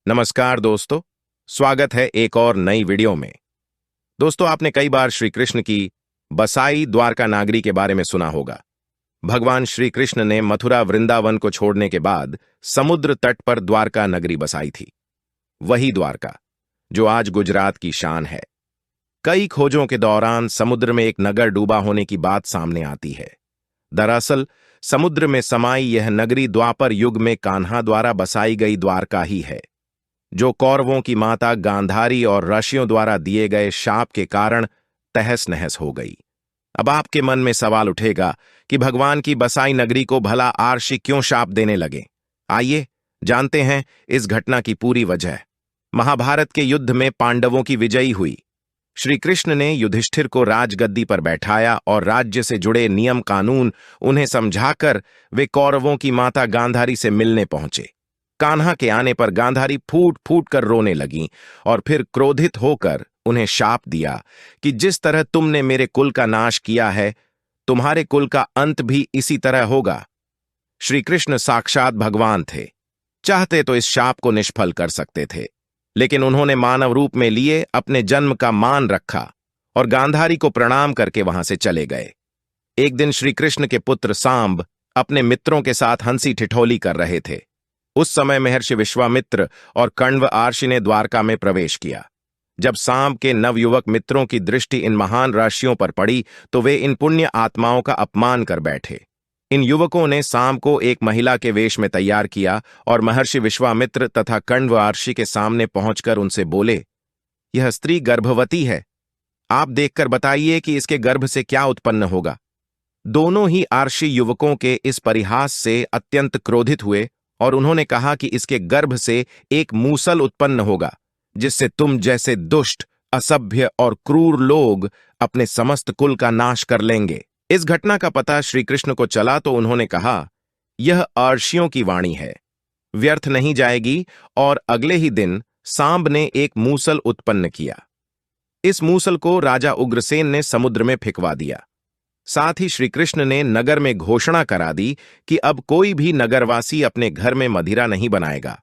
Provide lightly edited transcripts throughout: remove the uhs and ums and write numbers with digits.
नमस्कार दोस्तों, स्वागत है एक और नई वीडियो में। दोस्तों, आपने कई बार श्री कृष्ण की बसाई द्वारका नागरी के बारे में सुना होगा। भगवान श्री कृष्ण ने मथुरा वृंदावन को छोड़ने के बाद समुद्र तट पर द्वारका नगरी बसाई थी। वही द्वारका जो आज गुजरात की शान है। कई खोजों के दौरान समुद्र में एक नगर डूबा होने की बात सामने आती है। दरअसल समुद्र में समाई यह नगरी द्वापर युग में कान्हा द्वारा बसाई गई द्वारका ही है, जो कौरवों की माता गांधारी और ऋषियों द्वारा दिए गए शाप के कारण तहस नहस हो गई। अब आपके मन में सवाल उठेगा कि भगवान की बसाई नगरी को भला आर्षि क्यों शाप देने लगे। आइए जानते हैं इस घटना की पूरी वजह। महाभारत के युद्ध में पांडवों की विजयी हुई। श्री कृष्ण ने युधिष्ठिर को राजगद्दी पर बैठाया और राज्य से जुड़े नियम कानून उन्हें समझाकर वे कौरवों की माता गांधारी से मिलने पहुंचे। कान्हा के आने पर गांधारी फूट फूट कर रोने लगी और फिर क्रोधित होकर उन्हें शाप दिया कि जिस तरह तुमने मेरे कुल का नाश किया है, तुम्हारे कुल का अंत भी इसी तरह होगा। श्री कृष्ण साक्षात भगवान थे, चाहते तो इस शाप को निष्फल कर सकते थे, लेकिन उन्होंने मानव रूप में लिए अपने जन्म का मान रखा और गांधारी को प्रणाम करके वहां से चले गए। एक दिन श्री कृष्ण के पुत्र सांब अपने मित्रों के साथ हंसी ठिठोली कर रहे थे। उस समय महर्षि विश्वामित्र और कण्व आर्षि ने द्वारका में प्रवेश किया। जब सांब के नवयुवक मित्रों की दृष्टि इन महान ऋषियों पर पड़ी तो वे इन पुण्य आत्माओं का अपमान कर बैठे। इन युवकों ने सांब को एक महिला के वेश में तैयार किया और महर्षि विश्वामित्र तथा कण्व आर्षि के सामने पहुंचकर उनसे बोले, यह स्त्री गर्भवती है, आप देखकर बताइए कि इसके गर्भ से क्या उत्पन्न होगा। दोनों ही आर्षि युवकों के इस परिहास से अत्यंत क्रोधित हुए और उन्होंने कहा कि इसके गर्भ से एक मूसल उत्पन्न होगा, जिससे तुम जैसे दुष्ट, असभ्य और क्रूर लोग अपने समस्त कुल का नाश कर लेंगे। इस घटना का पता श्री कृष्ण को चला तो उन्होंने कहा, यह अर्षियों की वाणी है, व्यर्थ नहीं जाएगी। और अगले ही दिन सांब ने एक मूसल उत्पन्न किया। इस मूसल को राजा उग्रसेन ने समुद्र में फेंकवा दिया। साथ ही श्री कृष्ण ने नगर में घोषणा करा दी कि अब कोई भी नगरवासी अपने घर में मदिरा नहीं बनाएगा,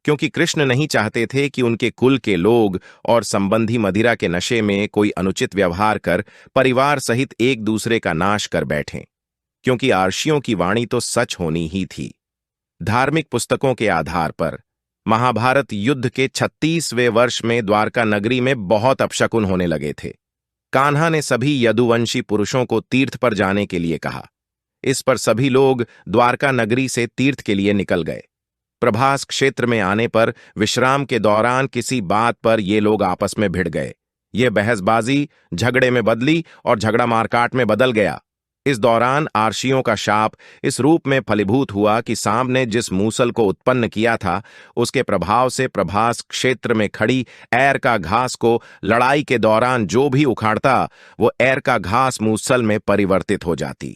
क्योंकि कृष्ण नहीं चाहते थे कि उनके कुल के लोग और संबंधी मदिरा के नशे में कोई अनुचित व्यवहार कर परिवार सहित एक दूसरे का नाश कर बैठें, क्योंकि आर्षियों की वाणी तो सच होनी ही थी। धार्मिक पुस्तकों के आधार पर महाभारत युद्ध के 36वें वर्ष में द्वारका नगरी में बहुत अपशकुन होने लगे थे। कान्हा ने सभी यदुवंशी पुरुषों को तीर्थ पर जाने के लिए कहा। इस पर सभी लोग द्वारका नगरी से तीर्थ के लिए निकल गए। प्रभास क्षेत्र में आने पर विश्राम के दौरान किसी बात पर ये लोग आपस में भिड़ गए। ये बहसबाजी झगड़े में बदली और झगड़ा मारकाट में बदल गया। इस दौरान आर्षियों का शाप इस रूप में फलीभूत हुआ कि सांब ने जिस मूसल को उत्पन्न किया था, उसके प्रभाव से प्रभास क्षेत्र में खड़ी एर का घास को लड़ाई के दौरान जो भी उखाड़ता, वो एर का घास मूसल में परिवर्तित हो जाती।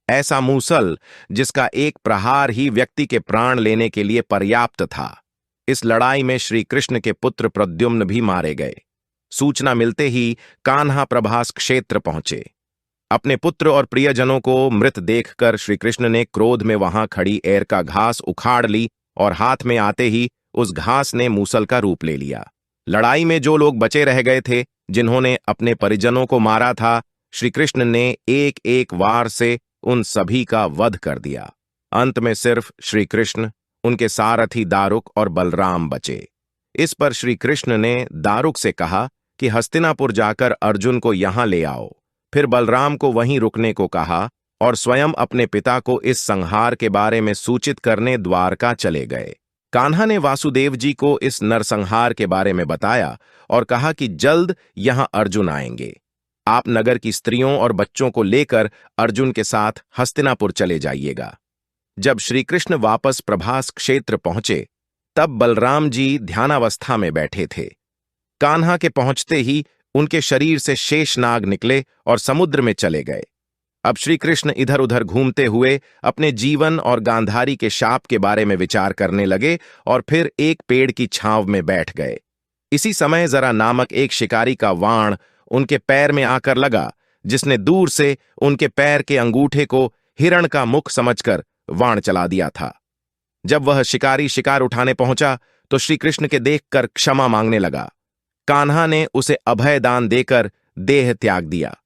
ऐसा मूसल जिसका एक प्रहार ही व्यक्ति के प्राण लेने के लिए पर्याप्त था। इस लड़ाई में श्री कृष्ण के पुत्र प्रद्युम्न भी मारे गए। सूचना मिलते ही कान्हा प्रभास क्षेत्र पहुंचे। अपने पुत्र और प्रियजनों को मृत देखकर श्री कृष्ण ने क्रोध में वहां खड़ी एर का घास उखाड़ ली और हाथ में आते ही उस घास ने मूसल का रूप ले लिया। लड़ाई में जो लोग बचे रह गए थे, जिन्होंने अपने परिजनों को मारा था, श्री कृष्ण ने एक एक वार से उन सभी का वध कर दिया। अंत में सिर्फ श्री कृष्ण, उनके सारथी दारुक और बलराम बचे। इस पर श्री कृष्ण ने दारुक से कहा कि हस्तिनापुर जाकर अर्जुन को यहां ले आओ। फिर बलराम को वहीं रुकने को कहा और स्वयं अपने पिता को इस संहार के बारे में सूचित करने द्वारका चले गए। कान्हा ने वासुदेव जी को इस नरसंहार के बारे में बताया और कहा कि जल्द यहां अर्जुन आएंगे। आप नगर की स्त्रियों और बच्चों को लेकर अर्जुन के साथ हस्तिनापुर चले जाइएगा। जब श्री कृष्ण वापस प्रभास क्षेत्र पहुंचे, तब बलराम जी ध्यानावस्था में बैठे थे। कान्हा के पहुंचते ही उनके शरीर से शेषनाग निकले और समुद्र में चले गए। अब श्री कृष्ण इधर उधर घूमते हुए अपने जीवन और गांधारी के शाप के बारे में विचार करने लगे और फिर एक पेड़ की छांव में बैठ गए। इसी समय जरा नामक एक शिकारी का वाण उनके पैर में आकर लगा, जिसने दूर से उनके पैर के अंगूठे को हिरण का मुख समझकर वाण चला दिया था। जब वह शिकारी शिकार उठाने पहुंचा तो श्री कृष्ण के देखकर क्षमा मांगने लगा। कान्हा ने उसे अभय दान देकर देह त्याग दिया।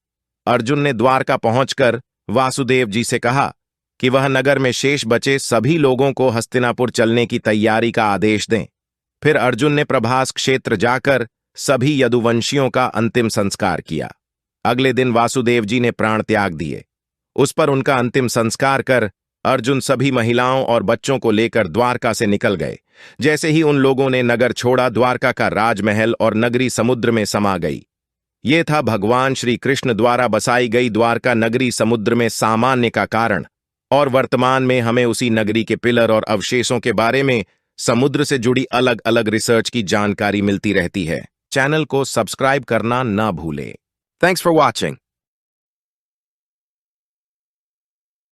अर्जुन ने द्वारका पहुंचकर वासुदेव जी से कहा कि वह नगर में शेष बचे सभी लोगों को हस्तिनापुर चलने की तैयारी का आदेश दें। फिर अर्जुन ने प्रभास क्षेत्र जाकर सभी यदुवंशियों का अंतिम संस्कार किया। अगले दिन वासुदेव जी ने प्राण त्याग दिए। उस पर उनका अंतिम संस्कार कर अर्जुन सभी महिलाओं और बच्चों को लेकर द्वारका से निकल गए। जैसे ही उन लोगों ने नगर छोड़ा, द्वारका का राजमहल और नगरी समुद्र में समा गई। ये था भगवान श्री कृष्ण द्वारा बसाई गई द्वारका नगरी समुद्र में सामान्य का कारण। और वर्तमान में हमें उसी नगरी के पिलर और अवशेषों के बारे में समुद्र से जुड़ी अलग अलग रिसर्च की जानकारी मिलती रहती है। चैनल को सब्सक्राइब करना ना भूलें। Thanks for watching.